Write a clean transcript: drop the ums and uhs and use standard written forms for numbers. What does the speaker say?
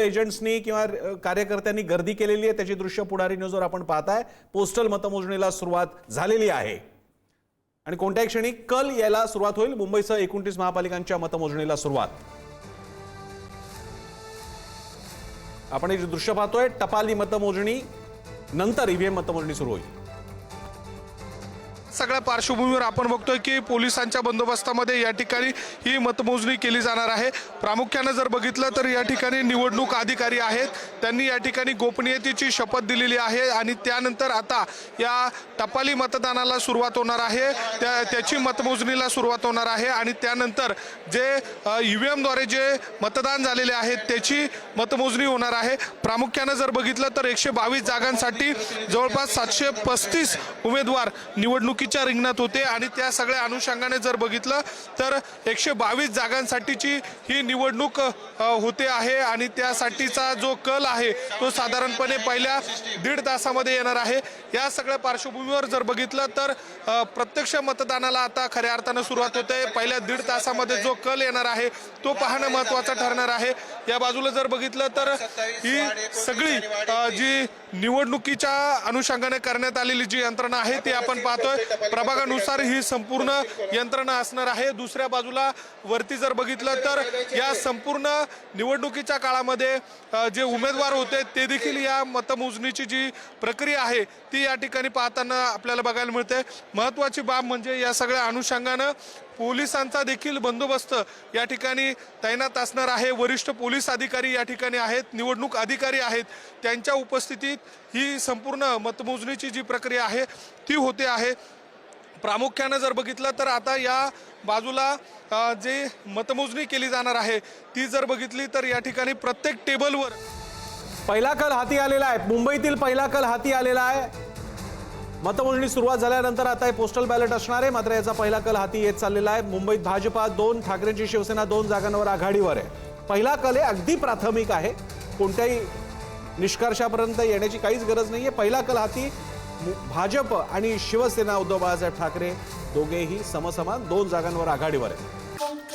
एजंट्सनी किंवा कार्यकर्त्यांनी गर्दी केलेली आहे, त्याची दृश्य पुढारी न्यूजवर आपण पाहताय। पोस्टल मतमोजणीला सुरुवात झालेली आहे आणि कोणत्याही क्षणी कल यायला सुरुवात होईल। मुंबईसह 29 महापालिकांच्या मतमोजणीला सुरुवात। आपण हे दृश्य पाहतोय, टपाली मतमोजणी नंतर ईव्हीएम मतमोजणी सुरू होईल। सगळ्या पार्श्वभूमीवर आपण बघतोय की पोलिसांच्या बंदोबस्तामध्ये या ठिकाणी ही मतमोजणी केली जाणार आहे। प्रामुख्याने जर बघितलं तर या ठिकाणी निवडणूक अधिकारी आहेत, त्यांनी या ठिकाणी गोपनीयतेची शपथ दिलेली आहे आणि त्यानंतर आता या टपाली मतदानाला सुरुवात होणार आहे, त्याची मतमोजणीला सुरुवात होणार आहे आणि त्यानंतर जे ईव्हीएमद्वारे जे मतदान झालेले आहेत त्याची मतमोजणी होणार आहे। प्रामुख्याने जर बघितलं तर 122 जागांसाठी जवळपास 735 उमेदवार निवडणुकीच्या रिंगणात होते आणि त्या सगळ्या अनुषंगाने जर बघितलं तर 122 जागांसाठीची ही निवडणूक होते आहे आणि त्यासाठीचा जो कल आहे तो साधारणपणे पहिल्या 1.5 तासामध्ये येणार आहे। या सगळ्या पार्श्वभूमीवर जर बघितलं तर प्रत्यक्ष मतदानाला आता खऱ्या अर्थाने सुरुवात होते। पहिल्या 1.5 तासामध्ये जो कल येणार आहे तो पाहणं महत्त्वाचं ठरणार आहे। या बाजूला जर बघितलं तर ही सगळी जी निवडणुकीच्या अनुषंगाने करण्यात आलेली जी यंत्रणा आहे ती आपण पाहतोय। प्रभागानुसार ही संपूर्ण यंत्रणा असणार आहे। दुसऱ्या बाजूला वरती जर बघितलं तर या संपूर्ण निवडणुकीच्या काळामध्ये जे उमेदवार होते ते देखील या मतमोजणीची जी प्रक्रिया आहे ती या ठिकाणी पाहताना आपल्याला बघायला मिळते। महत्त्वाची बाब म्हणजे या सगळ्या अनुषंगाने पोलिसांचा देखील बंदोबस्त या ठिकाणी तैनात असणार आहे। वरिष्ठ पोलीस अधिकारी या ठिकाणी आहेत, निवडणूक अधिकारी आहेत, त्यांच्या उपस्थितीत ही संपूर्ण मतमोजणीची जी प्रक्रिया आहे ती होते आहे। प्रामुख्याने जर बघितलं तर आता या बाजूला जे मतमोजणी केली जाणार आहे ती जर बघितली तर या ठिकाणी प्रत्येक टेबलवर पहिला कल हाती आलेला आहे। मुंबईतील पहिला कल हाती आलेला आहे। मतमोजणी सुरुवात झाल्यानंतर आता हे पोस्टल बॅलेट असणार आहे, मात्र याचा पहिला कल हाती येत चाललेला आहे। मुंबईत भाजपा 2, ठाकरेंची शिवसेना 2 जागांवर आघाडीवर आहे। पहिला कल आहे, अगदी प्राथमिक आहे, कोणत्याही निष्कर्षापर्यंत येण्याची काहीच गरज नाहीये। पहिला कल हाती भाजप आणि शिवसेना उद्धव बाळासाहेब ठाकरे दोघेही समसमान 2 जागांवर आघाडीवर आहेत।